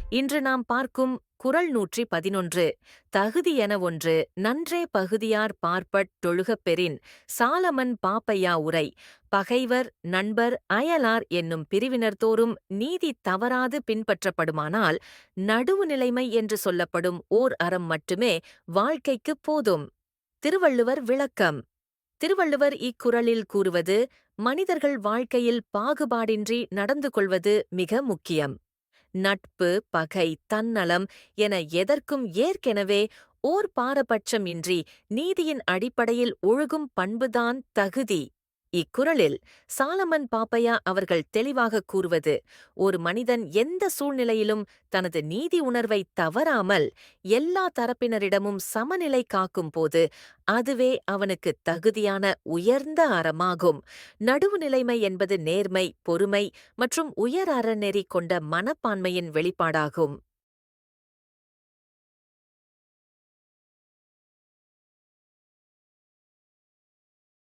இன்று நாம் பார்க்கும் குறள் 111 தகுதி என ஒன்று நன்றே பகுதியார் பார்ப்பட் தொழுகப் பெறின் சாலமன் பாப்பையா உரை பகைவர் நண்பர் அயலார் என்னும் பிரிவினர் தோறும் நீதி தவறாது பின்பற்றப்படுமானால் நடுவு நிலைமை என்று சொல்லப்படும் ஓர் அறம் மட்டுமே வாழ்க்கைக்குப் போதும். திருவள்ளுவர் விளக்கம். திருவள்ளுவர் இக்குறளில் கூறுவது மனிதர்கள் வாழ்க்கையில் பாகுபாடின்றி நடந்து கொள்வது மிக முக்கியம். நட்பு பகை தன்னலம் என எதற்கும் ஏற்கெனவே ஓர் பாரபட்சம் இன்றி நீதியின் அடிப்படையில் ஒழுகும் பண்புதான் தகுதி. இக்குறளில் சாலமன் பாப்பையா அவர்கள் தெளிவாக கூறுவது ஒரு மனிதன் எந்த சூழ்நிலையிலும் தனது நீதி உணர்வை தவறாமல் எல்லா தரப்பினரிடமும் சமநிலை காக்கும் போது அதுவே அவனுக்கு தகுதியான உயர்ந்த அறமாகும். நடுவுநிலைமை என்பது நேர்மை பொறுமை மற்றும் உயர் அறநெறி கொண்ட மனப்பான்மையின் வெளிப்பாடாகும்.